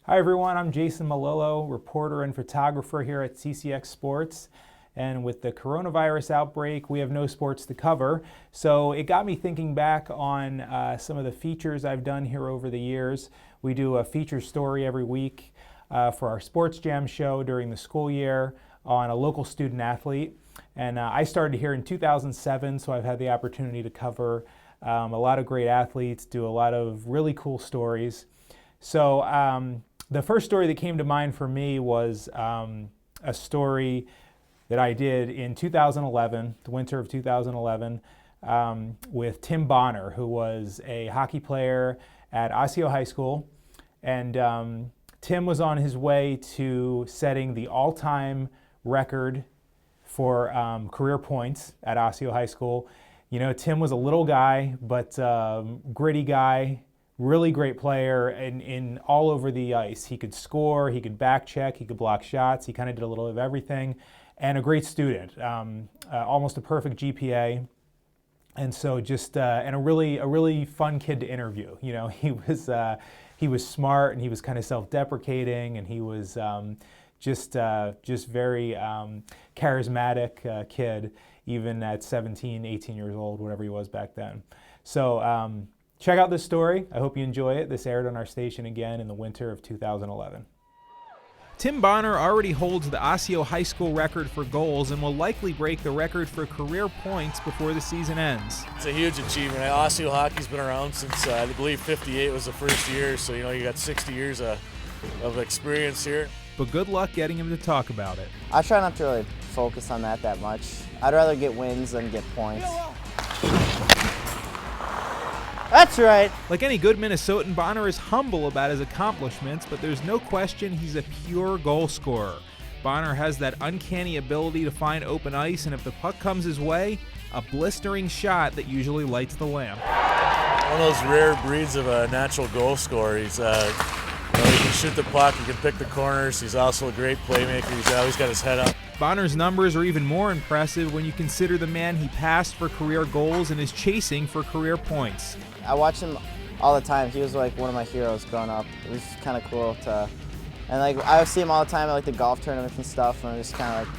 Hi everyone, I'm Jason Melillo, reporter and photographer here at CCX Sports. And with the coronavirus outbreak, we have no sports to cover. So it got me thinking back on some of the features I've done here over the years. We do a feature story every week for our Sports Jam show during the school year on a local student athlete. And I started here in 2007, so I've had the opportunity to cover a lot of great athletes, do a lot of really cool stories. So the first story that came to mind for me was a story that I did in 2011, the winter of 2011, with Tim Bonner, who was a hockey player at Osseo High School. And Tim was on his way to setting the all-time record for career points at Osseo High School. You know, Tim was a little guy, but gritty guy, really great player in all over the ice. He could score, he could back check, he could block shots. He kind of did a little of everything, and a great student, almost a perfect GPA. And so just and a really fun kid to interview. You know, he was smart and he was kind of self-deprecating, and he was just very charismatic kid, even at 17, 18 years old, whatever he was back then. So check out this story. I hope you enjoy it. This aired on our station again in the winter of 2011. Tim Bonner already holds the Osseo High School record for goals and will likely break the record for career points before the season ends. It's a huge achievement. Osseo hockey's been around since I believe '58 was the first year, so you got 60 years of experience here. But good luck getting him to talk about it. I try not to really focus on that much. I'd rather get wins than get points. That's right. Like any good Minnesotan, Bonner is humble about his accomplishments, but there's no question he's a pure goal scorer. Bonner has that uncanny ability to find open ice, and if the puck comes his way, a blistering shot that usually lights the lamp. One of those rare breeds of a natural goal scorer. He can shoot the puck, he can pick the corners, he's also a great playmaker, he's always got his head up. Bonner's numbers are even more impressive when you consider the man he passed for career goals and is chasing for career points. I watch him all the time. He was like one of my heroes growing up. It was kind of cool to, and like I see him all the time at like the golf tournaments and stuff, and I'm just kind of like,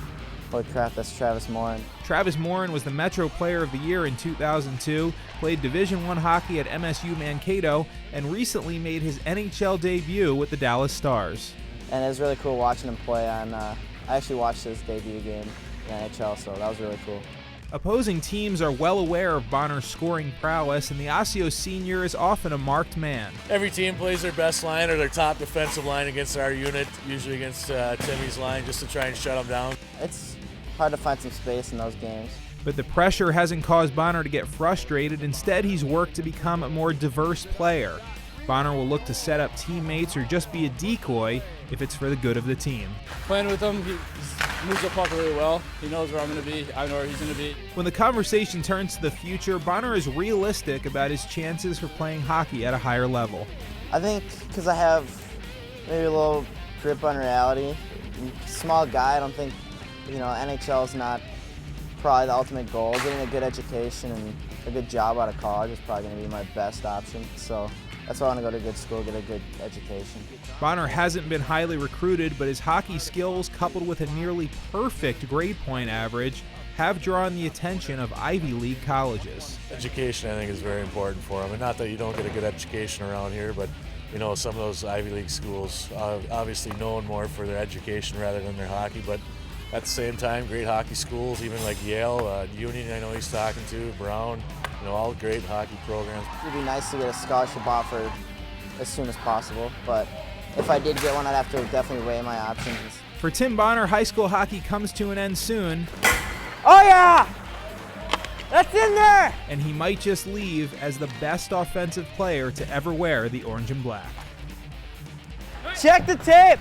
holy crap, that's Travis Morin. Travis Morin was the Metro Player of the Year in 2002, played Division I hockey at MSU Mankato, and recently made his NHL debut with the Dallas Stars. And it was really cool watching him play on, I actually watched his debut game in the NHL, so that was really cool. Opposing teams are well aware of Bonner's scoring prowess, and the Osseo senior is often a marked man. Every team plays their best line or their top defensive line against our unit, usually against Timmy's line, just to try and shut them down. It's hard to find some space in those games. But the pressure hasn't caused Bonner to get frustrated. Instead, he's worked to become a more diverse player. Bonner will look to set up teammates or just be a decoy if it's for the good of the team. Playing with him, he moves the puck really well. He knows where I'm going to be. I know where he's going to be. When the conversation turns to the future, Bonner is realistic about his chances for playing hockey at a higher level. I think because I have maybe a little grip on reality. Small guy, I don't think, NHL is not probably the ultimate goal. Getting a good education and a good job out of college is probably going to be my best option. So that's why I want to go to a good school, get a good education. Bonner hasn't been highly recruited, but his hockey skills, coupled with a nearly perfect grade point average, have drawn the attention of Ivy League colleges. Education, I think, is very important for him. And not that you don't get a good education around here, but some of those Ivy League schools obviously known more for their education rather than their hockey. But at the same time, great hockey schools, even like Yale, Union, I know he's talking to, Brown, all great hockey programs. It would be nice to get a scholarship offer as soon as possible, but if I did get one, I'd have to definitely weigh my options. For Tim Bonner, high school hockey comes to an end soon. Oh yeah! That's in there! And he might just leave as the best offensive player to ever wear the orange and black. Check the tape!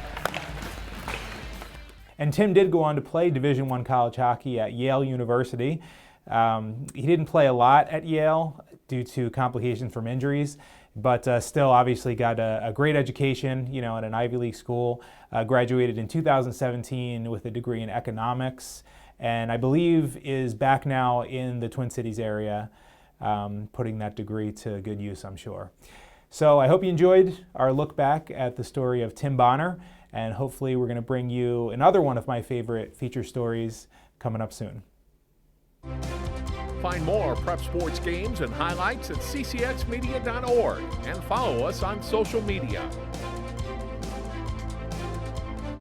And Tim did go on to play Division I college hockey at Yale University. He didn't play a lot at Yale due to complications from injuries, but still obviously got a great education, at an Ivy League school. Graduated in 2017 with a degree in economics, and I believe is back now in the Twin Cities area, putting that degree to good use, I'm sure. So I hope you enjoyed our look back at the story of Tim Bonner, and hopefully we're going to bring you another one of my favorite feature stories coming up soon. Find more prep sports games and highlights at ccxmedia.org and follow us on social media.